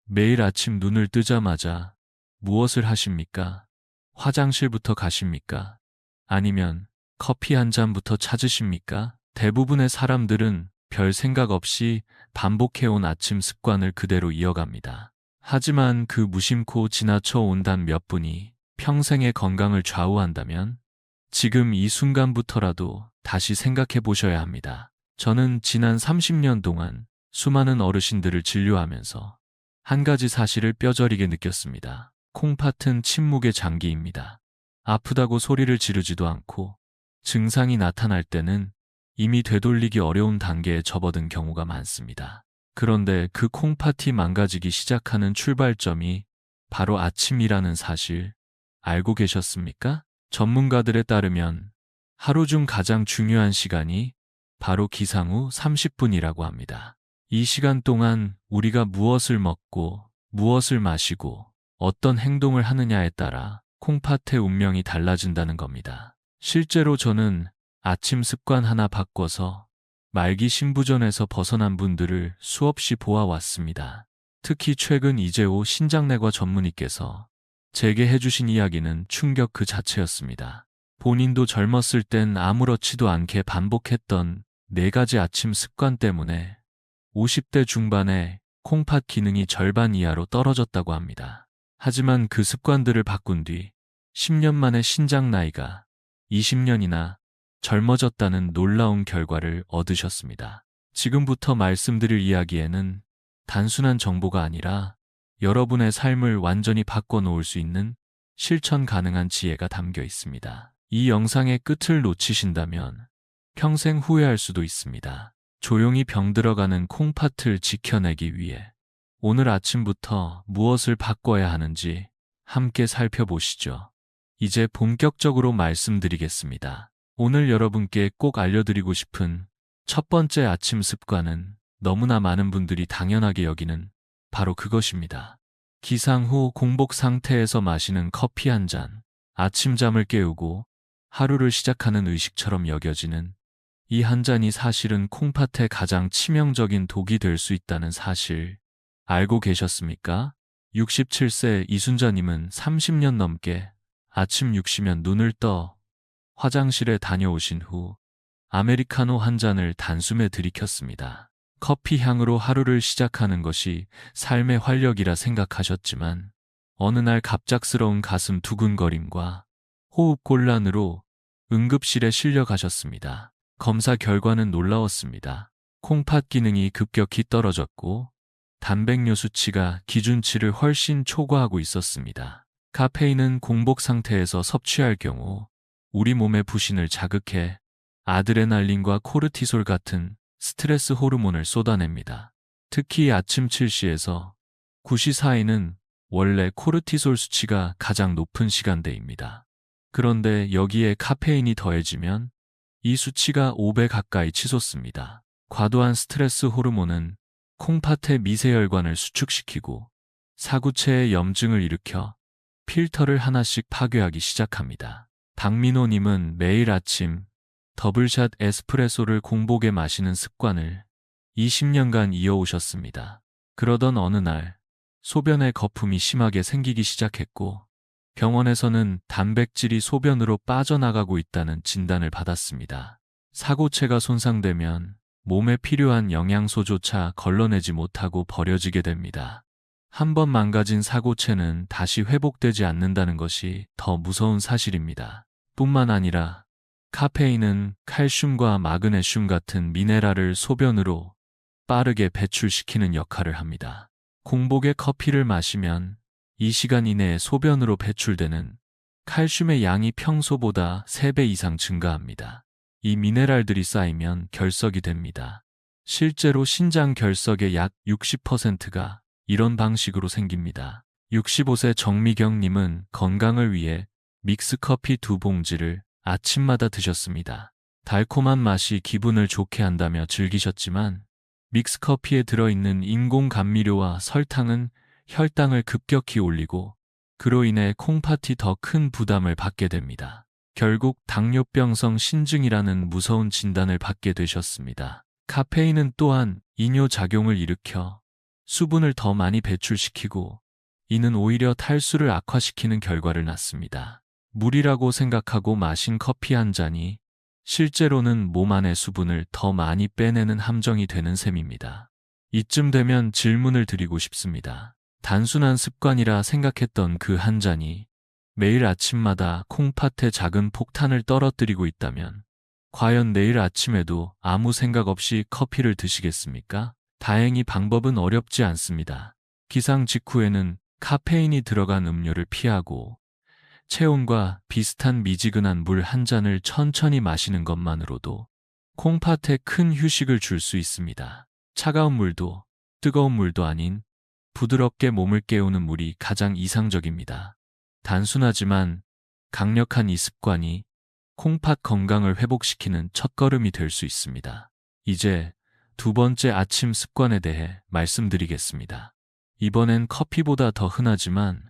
매일 아침 눈을 뜨자마자 무엇을 하십니까? 화장실부터 가십니까? 아니면 커피 한 잔부터 찾으십니까? 대부분의 사람들은 별 생각 없이 반복해온 아침 습관을 그대로 이어갑니다. 하지만 그 무심코 지나쳐 온 단 몇 분이 평생의 건강을 좌우한다면 지금 이 순간부터라도 다시 생각해 보셔야 합니다. 저는 지난 30년 동안 수많은 어르신들을 진료하면서 한 가지 사실을 뼈저리게 느꼈습니다. 콩팥은 침묵의 장기입니다. 아프다고 소리를 지르지도 않고 증상이 나타날 때는 이미 되돌리기 어려운 단계에 접어든 경우가 많습니다. 그런데 그 콩팥이 망가지기 시작하는 출발점이 바로 아침이라는 사실 알고 계셨습니까? 전문가들에 따르면 하루 중 가장 중요한 시간이 바로 기상 후 30분이라고 합니다. 이 시간 동안 우리가 무엇을 먹고 무엇을 마시고 어떤 행동을 하느냐에 따라 콩팥의 운명이 달라진다는 겁니다. 실제로 저는 아침 습관 하나 바꿔서 말기 신부전에서 벗어난 분들을 수없이 보아왔습니다. 특히 최근 이재호 신장내과 전문의께서 제게 해주신 이야기는 충격 그 자체였습니다. 본인도 젊었을 땐 아무렇지도 않게 반복했던 4가지 아침 습관 때문에 50대 중반에 콩팥 기능이 절반 이하로 떨어졌다고 합니다. 하지만 그 습관들을 바꾼 뒤 10년 만에 신장 나이가 20년이나 젊어졌다는 놀라운 결과를 얻으셨습니다. 지금부터 말씀드릴 이야기에는 단순한 정보가 아니라 여러분의 삶을 완전히 바꿔놓을 수 있는 실천 가능한 지혜가 담겨 있습니다. 이 영상의 끝을 놓치신다면 평생 후회할 수도 있습니다. 조용히 병들어가는 콩팥을 지켜내기 위해 오늘 아침부터 무엇을 바꿔야 하는지 함께 살펴보시죠. 이제 본격적으로 말씀드리겠습니다. 오늘 여러분께 꼭 알려드리고 싶은 첫 번째 아침 습관은 너무나 많은 분들이 당연하게 여기는 바로 그것입니다. 기상 후 공복 상태에서 마시는 커피 한 잔. 아침잠을 깨우고 하루를 시작하는 의식처럼 여겨지는 이 한 잔이 사실은 콩팥에 가장 치명적인 독이 될 수 있다는 사실 알고 계셨습니까? 67세 이순자님은 30년 넘게 아침 6시면 눈을 떠 화장실에 다녀오신 후 아메리카노 한 잔을 단숨에 들이켰습니다. 커피 향으로 하루를 시작하는 것이 삶의 활력이라 생각하셨지만 어느 날 갑작스러운 가슴 두근거림과 호흡 곤란으로 응급실에 실려가셨습니다. 검사 결과는 놀라웠습니다. 콩팥 기능이 급격히 떨어졌고 단백뇨 수치가 기준치를 훨씬 초과하고 있었습니다. 카페인은 공복 상태에서 섭취할 경우 우리 몸의 부신을 자극해 아드레날린과 코르티솔 같은 스트레스 호르몬을 쏟아냅니다. 특히 아침 7시에서 9시 사이는 원래 코르티솔 수치가 가장 높은 시간대입니다. 그런데 여기에 카페인이 더해지면 이 수치가 5배 가까이 치솟습니다. 과도한 스트레스 호르몬은 콩팥의 미세혈관을 수축시키고 사구체의 염증을 일으켜 필터를 하나씩 파괴하기 시작합니다. 박민호님은 매일 아침 더블샷 에스프레소를 공복에 마시는 습관을 20년간 이어오셨습니다. 그러던 어느 날 소변에 거품이 심하게 생기기 시작했고 병원에서는 단백질이 소변으로 빠져나가고 있다는 진단을 받았습니다. 사고체가 손상되면 몸에 필요한 영양소조차 걸러내지 못하고 버려지게 됩니다. 한 번 망가진 사고체는 다시 회복되지 않는다는 것이 더 무서운 사실입니다. 뿐만 아니라 카페인은 칼슘과 마그네슘 같은 미네랄을 소변으로 빠르게 배출시키는 역할을 합니다. 공복에 커피를 마시면 이 시간 이내에 소변으로 배출되는 칼슘의 양이 평소보다 3배 이상 증가합니다. 이 미네랄들이 쌓이면 결석이 됩니다. 실제로 신장 결석의 약 60%가 이런 방식으로 생깁니다. 65세 정미경님은 건강을 위해 믹스커피 2봉지를 아침마다 드셨습니다. 달콤한 맛이 기분을 좋게 한다며 즐기셨지만 믹스커피에 들어있는 인공 감미료와 설탕은 혈당을 급격히 올리고 그로 인해 콩팥이 더 큰 부담을 받게 됩니다. 결국 당뇨병성 신증이라는 무서운 진단을 받게 되셨습니다. 카페인은 또한 이뇨작용을 일으켜 수분을 더 많이 배출시키고 이는 오히려 탈수를 악화시키는 결과를 낳습니다. 물이라고 생각하고 마신 커피 한 잔이 실제로는 몸 안의 수분을 더 많이 빼내는 함정이 되는 셈입니다. 이쯤 되면 질문을 드리고 싶습니다. 단순한 습관이라 생각했던 그 한 잔이 매일 아침마다 콩팥에 작은 폭탄을 떨어뜨리고 있다면 과연 내일 아침에도 아무 생각 없이 커피를 드시겠습니까? 다행히 방법은 어렵지 않습니다. 기상 직후에는 카페인이 들어간 음료를 피하고 체온과 비슷한 미지근한 물 한 잔을 천천히 마시는 것만으로도 콩팥에 큰 휴식을 줄 수 있습니다. 차가운 물도 뜨거운 물도 아닌 부드럽게 몸을 깨우는 물이 가장 이상적입니다. 단순하지만 강력한 이 습관이 콩팥 건강을 회복시키는 첫걸음이 될 수 있습니다. 이제 두 번째 아침 습관에 대해 말씀드리겠습니다. 이번엔 커피보다 더 흔하지만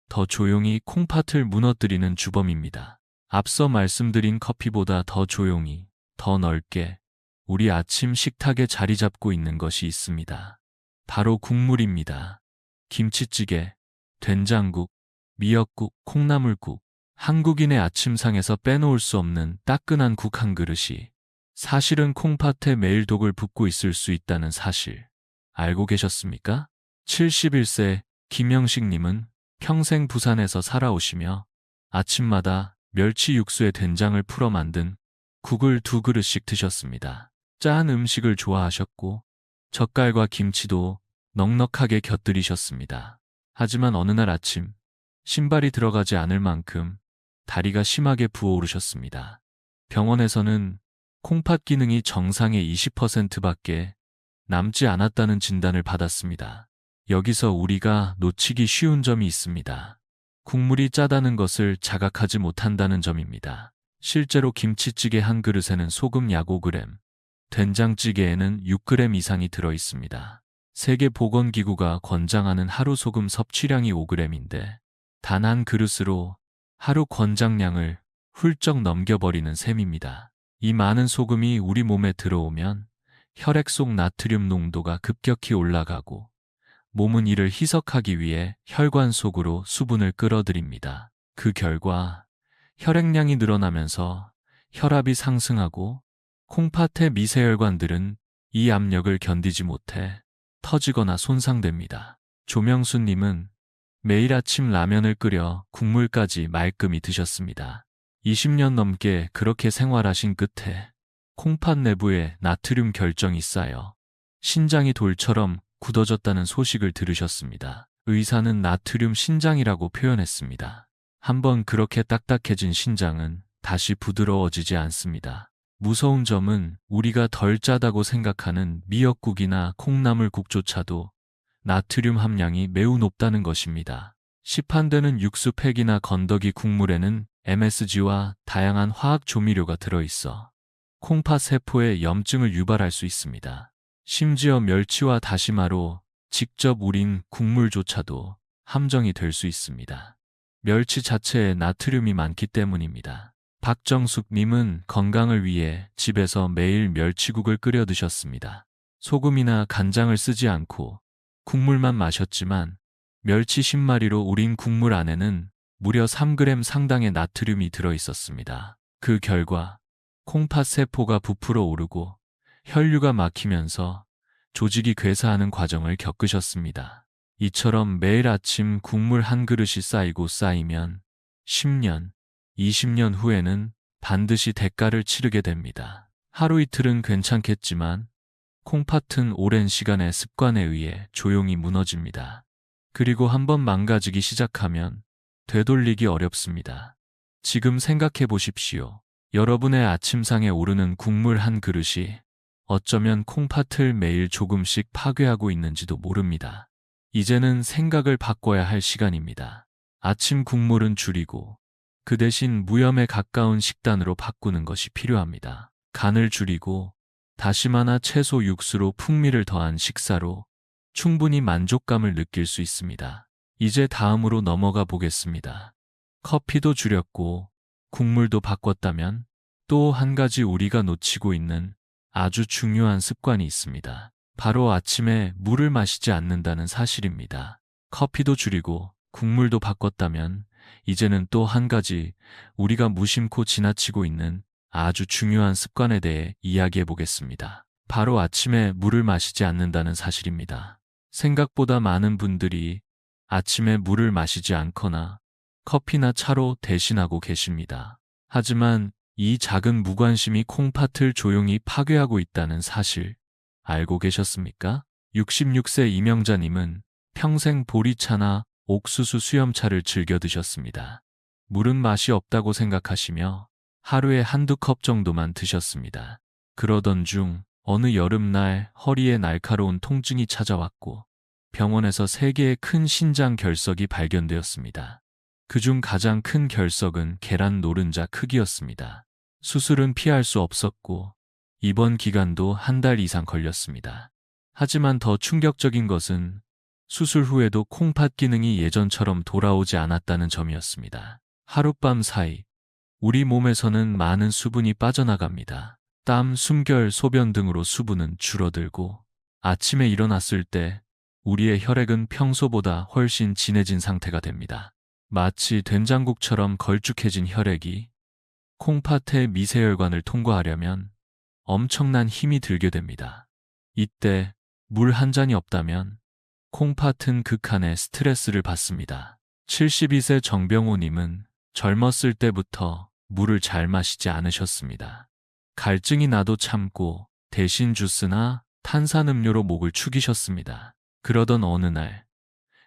더 조용히 콩팥을 무너뜨리는 주범입니다. 앞서 말씀드린 커피보다 더 조용히, 더 넓게 우리 아침 식탁에 자리 잡고 있는 것이 있습니다. 바로 국물입니다. 김치찌개, 된장국, 미역국, 콩나물국, 한국인의 아침상에서 빼놓을 수 없는 따끈한 국 한 그릇이 사실은 콩팥에 매일 독을 붓고 있을 수 있다는 사실 알고 계셨습니까? 71세 김영식님은 평생 부산에서 살아오시며 아침마다 멸치 육수에 된장을 풀어 만든 국을 2그릇씩 드셨습니다. 짠 음식을 좋아하셨고 젓갈과 김치도 넉넉하게 곁들이셨습니다. 하지만 어느 날 아침 신발이 들어가지 않을 만큼 다리가 심하게 부어오르셨습니다. 병원에서는 콩팥 기능이 정상의 20%밖에 남지 않았다는 진단을 받았습니다. 여기서 우리가 놓치기 쉬운 점이 있습니다. 국물이 짜다는 것을 자각하지 못한다는 점입니다. 실제로 김치찌개 한 그릇에는 소금 약 5g, 된장찌개에는 6g 이상이 들어 있습니다. 세계보건기구가 권장하는 하루 소금 섭취량이 5g인데 단 한 그릇으로 하루 권장량을 훌쩍 넘겨버리는 셈입니다. 이 많은 소금이 우리 몸에 들어오면 혈액 속 나트륨 농도가 급격히 올라가고 몸은 이를 희석하기 위해 혈관 속으로 수분을 끌어들입니다. 그 결과 혈액량이 늘어나면서 혈압이 상승하고 콩팥의 미세혈관들은 이 압력을 견디지 못해 터지거나 손상됩니다. 조명수님은 매일 아침 라면을 끓여 국물까지 말끔히 드셨습니다. 20년 넘게 그렇게 생활하신 끝에 콩팥 내부에 나트륨 결정이 쌓여 신장이 돌처럼 굳어졌다는 소식을 들으셨습니다. 의사는 나트륨 신장이라고 표현했습니다. 한번 그렇게 딱딱해진 신장은 다시 부드러워지지 않습니다. 무서운 점은 우리가 덜 짜다고 생각하는 미역국이나 콩나물국조차도 나트륨 함량이 매우 높다는 것입니다. 시판되는 육수팩이나 건더기 국물에는 MSG와 다양한 화학 조미료가 들어있어 콩팥 세포에 염증을 유발할 수 있습니다. 심지어 멸치와 다시마로 직접 우린 국물조차도 함정이 될 수 있습니다. 멸치 자체에 나트륨이 많기 때문입니다. 박정숙님은 건강을 위해 집에서 매일 멸치국을 끓여 드셨습니다. 소금이나 간장을 쓰지 않고 국물만 마셨지만 멸치 10마리로 우린 국물 안에는 무려 3g 상당의 나트륨이 들어 있었습니다. 그 결과 콩팥 세포가 부풀어 오르고 혈류가 막히면서 조직이 괴사하는 과정을 겪으셨습니다. 이처럼 매일 아침 국물 한 그릇이 쌓이고 쌓이면 10년, 20년 후에는 반드시 대가를 치르게 됩니다. 하루 이틀은 괜찮겠지만 콩팥은 오랜 시간의 습관에 의해 조용히 무너집니다. 그리고 한번 망가지기 시작하면 되돌리기 어렵습니다. 지금 생각해 보십시오. 여러분의 아침상에 오르는 국물 한 그릇이 어쩌면 콩팥을 매일 조금씩 파괴하고 있는지도 모릅니다. 이제는 생각을 바꿔야 할 시간입니다. 아침 국물은 줄이고 그 대신 무염에 가까운 식단으로 바꾸는 것이 필요합니다. 간을 줄이고 다시마나 채소 육수로 풍미를 더한 식사로 충분히 만족감을 느낄 수 있습니다. 이제 다음으로 넘어가 보겠습니다. 커피도 줄였고 국물도 바꿨다면 또 한 가지 우리가 놓치고 있는 아주 중요한 습관이 있습니다. 바로 아침에 물을 마시지 않는다는 사실입니다. 커피도 줄이고 국물도 바꿨다면 이제는 또 한 가지 우리가 무심코 지나치고 있는 아주 중요한 습관에 대해 이야기해 보겠습니다. 바로 아침에 물을 마시지 않는다는 사실입니다. 생각보다 많은 분들이 아침에 물을 마시지 않거나 커피나 차로 대신하고 계십니다. 하지만 이 작은 무관심이 콩팥을 조용히 파괴하고 있다는 사실 알고 계셨습니까? 66세 이명자님은 평생 보리차나 옥수수 수염차를 즐겨 드셨습니다. 물은 맛이 없다고 생각하시며 하루에 한두 컵 정도만 드셨습니다. 그러던 중 어느 여름날 허리에 날카로운 통증이 찾아왔고 병원에서 3개의 큰 신장 결석이 발견되었습니다. 그중 가장 큰 결석은 계란 노른자 크기였습니다. 수술은 피할 수 없었고 입원 기간도 1달 이상 걸렸습니다. 하지만 더 충격적인 것은 수술 후에도 콩팥 기능이 예전처럼 돌아오지 않았다는 점이었습니다. 하룻밤 사이 우리 몸에서는 많은 수분이 빠져나갑니다. 땀, 숨결, 소변 등으로 수분은 줄어들고 아침에 일어났을 때 우리의 혈액은 평소보다 훨씬 진해진 상태가 됩니다. 마치 된장국처럼 걸쭉해진 혈액이 콩팥의 미세혈관을 통과하려면 엄청난 힘이 들게 됩니다. 이때 물 한 잔이 없다면 콩팥은 극한의 스트레스를 받습니다. 72세 정병호님은 젊었을 때부터 물을 잘 마시지 않으셨습니다. 갈증이 나도 참고 대신 주스나 탄산음료로 목을 축이셨습니다. 그러던 어느 날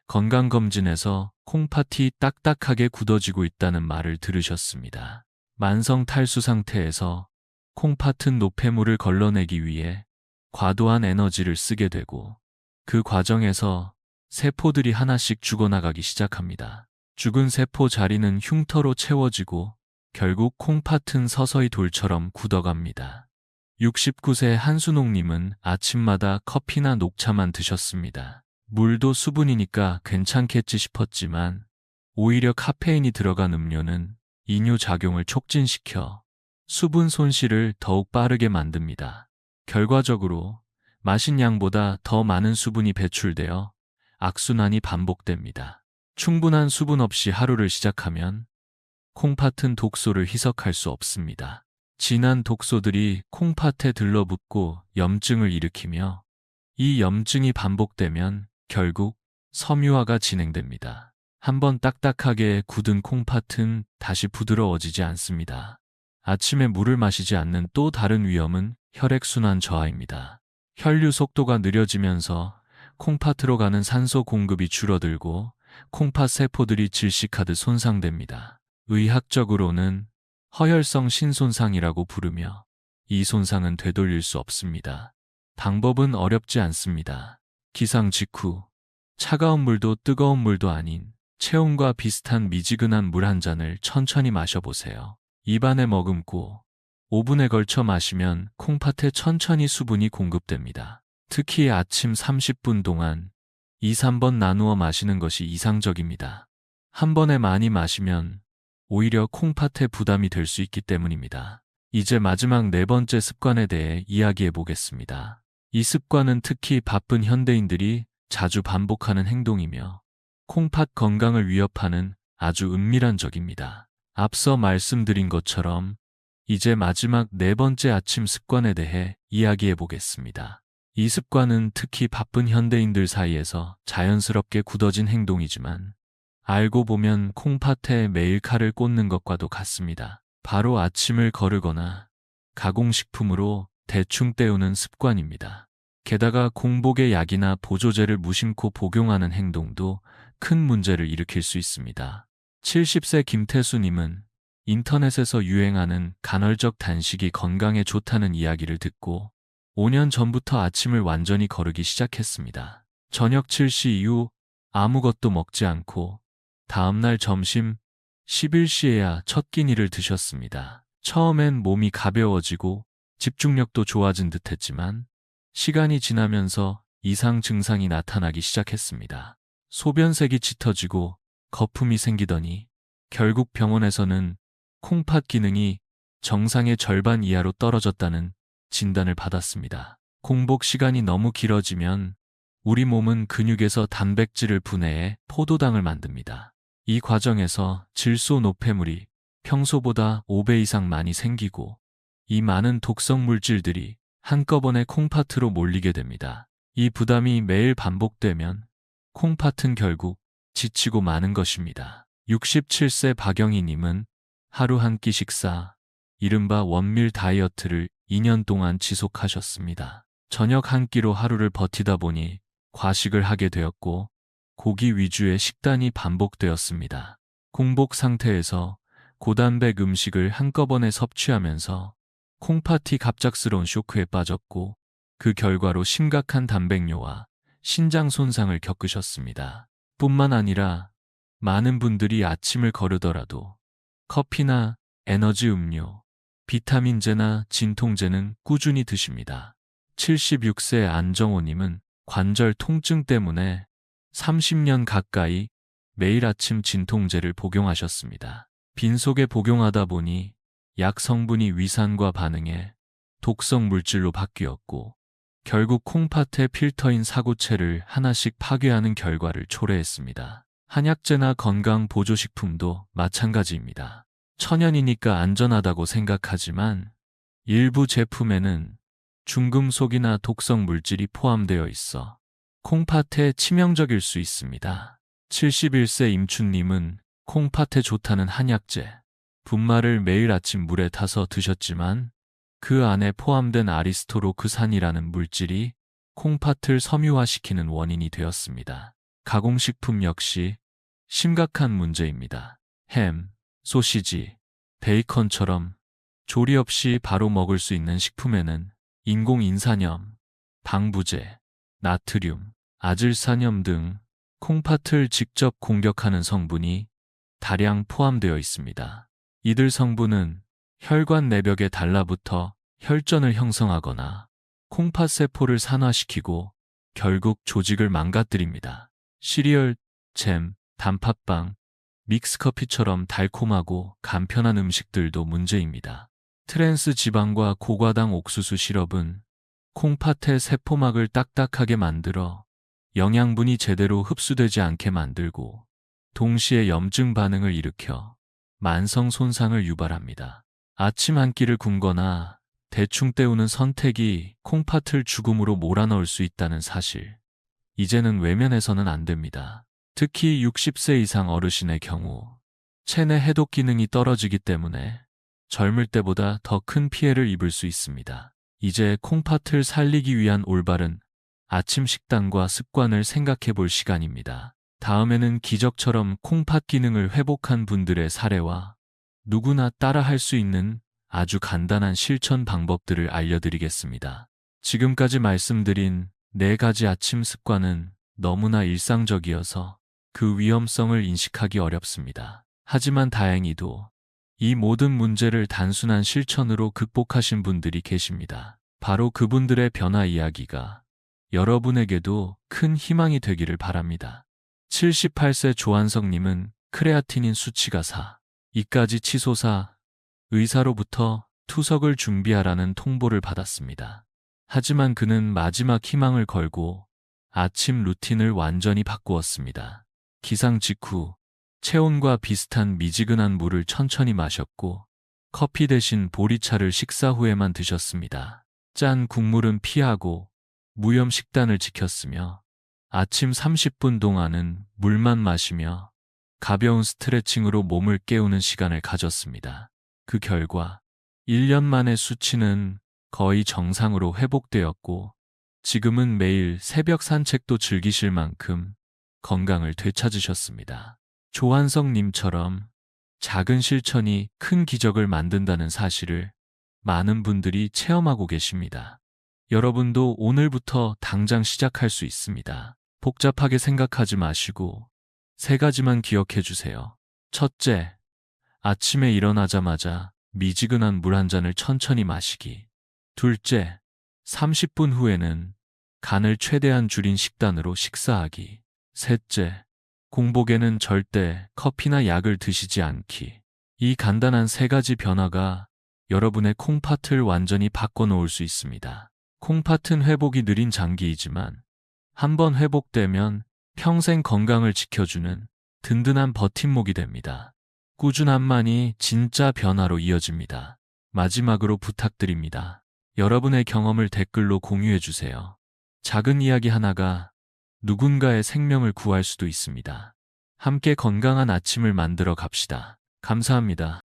건강검진에서 콩팥이 딱딱하게 굳어지고 있다는 말을 들으셨습니다. 만성 탈수 상태에서 콩팥은 노폐물을 걸러내기 위해 과도한 에너지를 쓰게 되고 그 과정에서 세포들이 하나씩 죽어나가기 시작합니다. 죽은 세포 자리는 흉터로 채워지고 결국 콩팥은 서서히 돌처럼 굳어갑니다. 69세 한순옥님은 아침마다 커피나 녹차만 드셨습니다. 물도 수분이니까 괜찮겠지 싶었지만 오히려 카페인이 들어간 음료는 이뇨작용을 촉진시켜 수분 손실을 더욱 빠르게 만듭니다. 결과적으로 마신 양보다 더 많은 수분이 배출되어 악순환이 반복됩니다. 충분한 수분 없이 하루를 시작하면 콩팥은 독소를 희석할 수 없습니다. 진한 독소들이 콩팥에 들러붙고 염증을 일으키며 이 염증이 반복되면 결국 섬유화가 진행됩니다. 한번 딱딱하게 굳은 콩팥은 다시 부드러워지지 않습니다. 아침에 물을 마시지 않는 또 다른 위험은 혈액순환 저하입니다. 혈류 속도가 느려지면서 콩팥으로 가는 산소 공급이 줄어들고 콩팥 세포들이 질식하듯 손상됩니다. 의학적으로는 허혈성 신손상이라고 부르며 이 손상은 되돌릴 수 없습니다. 방법은 어렵지 않습니다. 기상 직후 차가운 물도 뜨거운 물도 아닌 체온과 비슷한 미지근한 물 한 잔을 천천히 마셔보세요. 입안에 머금고 5분에 걸쳐 마시면 콩팥에 천천히 수분이 공급됩니다. 특히 아침 30분 동안 2, 3번 나누어 마시는 것이 이상적입니다. 한 번에 많이 마시면 오히려 콩팥에 부담이 될 수 있기 때문입니다. 이제 마지막 4번째 습관에 대해 이야기해 보겠습니다. 이 습관은 특히 바쁜 현대인들이 자주 반복하는 행동이며 콩팥 건강을 위협하는 아주 은밀한 적입니다. 앞서 말씀드린 것처럼 이제 마지막 4번째 아침 습관에 대해 이야기해 보겠습니다. 이 습관은 특히 바쁜 현대인들 사이에서 자연스럽게 굳어진 행동이지만 알고 보면 콩팥에 매일 칼을 꽂는 것과도 같습니다. 바로 아침을 거르거나 가공식품으로 대충 때우는 습관입니다. 게다가 공복에 약이나 보조제를 무심코 복용하는 행동도 큰 문제를 일으킬 수 있습니다. 70세 김태수님은 인터넷에서 유행하는 간헐적 단식이 건강에 좋다는 이야기를 듣고 5년 전부터 아침을 완전히 거르기 시작했습니다. 저녁 7시 이후 아무것도 먹지 않고 다음날 점심 11시에야 첫 끼니를 드셨습니다. 처음엔 몸이 가벼워지고 집중력도 좋아진 듯했지만 시간이 지나면서 이상 증상이 나타나기 시작했습니다. 소변색이 짙어지고 거품이 생기더니 결국 병원에서는 콩팥 기능이 정상의 절반 이하로 떨어졌다는 진단을 받았습니다. 공복 시간이 너무 길어지면 우리 몸은 근육에서 단백질을 분해해 포도당을 만듭니다. 이 과정에서 질소 노폐물이 평소보다 5배 이상 많이 생기고 이 많은 독성 물질들이 한꺼번에 콩팥으로 몰리게 됩니다. 이 부담이 매일 반복되면 콩팥은 결국 지치고 마는 것입니다. 67세 박영희님은 하루 한 끼 식사, 이른바 원밀 다이어트를 2년 동안 지속하셨습니다. 저녁 한 끼로 하루를 버티다 보니 과식을 하게 되었고 고기 위주의 식단이 반복되었습니다. 공복 상태에서 고단백 음식을 한꺼번에 섭취하면서 콩팥이 갑작스러운 쇼크에 빠졌고 그 결과로 심각한 단백뇨와 신장 손상을 겪으셨습니다. 뿐만 아니라 많은 분들이 아침을 거르더라도 커피나 에너지 음료, 비타민제나 진통제는 꾸준히 드십니다. 76세 안정호님은 관절 통증 때문에 30년 가까이 매일 아침 진통제를 복용하셨습니다. 빈속에 복용하다 보니 약 성분이 위산과 반응해 독성 물질로 바뀌었고 결국 콩팥의 필터인 사구체를 하나씩 파괴하는 결과를 초래했습니다. 한약재나 건강 보조식품도 마찬가지입니다. 천연이니까 안전하다고 생각하지만 일부 제품에는 중금속이나 독성 물질이 포함되어 있어 콩팥에 치명적일 수 있습니다. 71세 임춘님은 콩팥에 좋다는 한약재, 분말을 매일 아침 물에 타서 드셨지만 그 안에 포함된 아리스토로크산이라는 물질이 콩팥을 섬유화시키는 원인이 되었습니다. 가공식품 역시 심각한 문제입니다. 햄, 소시지, 베이컨처럼 조리 없이 바로 먹을 수 있는 식품에는 인공인산염, 방부제, 나트륨, 아질산염 등 콩팥을 직접 공격하는 성분이 다량 포함되어 있습니다. 이들 성분은 혈관 내벽에 달라붙어 혈전을 형성하거나 콩팥 세포를 산화시키고 결국 조직을 망가뜨립니다. 시리얼, 잼, 단팥빵, 믹스커피처럼 달콤하고 간편한 음식들도 문제입니다. 트랜스 지방과 고과당 옥수수 시럽은 콩팥의 세포막을 딱딱하게 만들어 영양분이 제대로 흡수되지 않게 만들고 동시에 염증 반응을 일으켜 만성 손상을 유발합니다. 아침 한 끼를 굶거나 대충 때우는 선택이 콩팥을 죽음으로 몰아넣을 수 있다는 사실. 이제는 외면해서는 안 됩니다. 특히 60세 이상 어르신의 경우 체내 해독 기능이 떨어지기 때문에 젊을 때보다 더 큰 피해를 입을 수 있습니다. 이제 콩팥을 살리기 위한 올바른 아침 식단과 습관을 생각해 볼 시간입니다. 다음에는 기적처럼 콩팥 기능을 회복한 분들의 사례와 누구나 따라 할 수 있는 아주 간단한 실천 방법들을 알려드리겠습니다. 지금까지 말씀드린 4가지 아침 습관은 너무나 일상적이어서 그 위험성을 인식하기 어렵습니다. 하지만 다행히도 이 모든 문제를 단순한 실천으로 극복하신 분들이 계십니다. 바로 그분들의 변화 이야기가 여러분에게도 큰 희망이 되기를 바랍니다. 78세 조한석님은 크레아티닌 수치가 4, 이까지 치솟아 의사로부터 투석을 준비하라는 통보를 받았습니다. 하지만 그는 마지막 희망을 걸고 아침 루틴을 완전히 바꾸었습니다. 기상 직후 체온과 비슷한 미지근한 물을 천천히 마셨고 커피 대신 보리차를 식사 후에만 드셨습니다. 짠 국물은 피하고 무염 식단을 지켰으며 아침 30분 동안은 물만 마시며 가벼운 스트레칭으로 몸을 깨우는 시간을 가졌습니다. 그 결과 1년 만에 수치는 거의 정상으로 회복되었고 지금은 매일 새벽 산책도 즐기실 만큼 건강을 되찾으셨습니다. 조한석님처럼 작은 실천이 큰 기적을 만든다는 사실을 많은 분들이 체험하고 계십니다. 여러분도 오늘부터 당장 시작할 수 있습니다. 복잡하게 생각하지 마시고 3가지만 기억해 주세요. 첫째, 아침에 일어나자마자 미지근한 물 한 잔을 천천히 마시기. 둘째, 30분 후에는 간을 최대한 줄인 식단으로 식사하기. 셋째, 공복에는 절대 커피나 약을 드시지 않기. 이 간단한 3가지 변화가 여러분의 콩팥을 완전히 바꿔놓을 수 있습니다. 콩팥은 회복이 느린 장기이지만 한번 회복되면 평생 건강을 지켜주는 든든한 버팀목이 됩니다. 꾸준함만이 진짜 변화로 이어집니다. 마지막으로 부탁드립니다. 여러분의 경험을 댓글로 공유해주세요. 작은 이야기 하나가 누군가의 생명을 구할 수도 있습니다. 함께 건강한 아침을 만들어 갑시다. 감사합니다.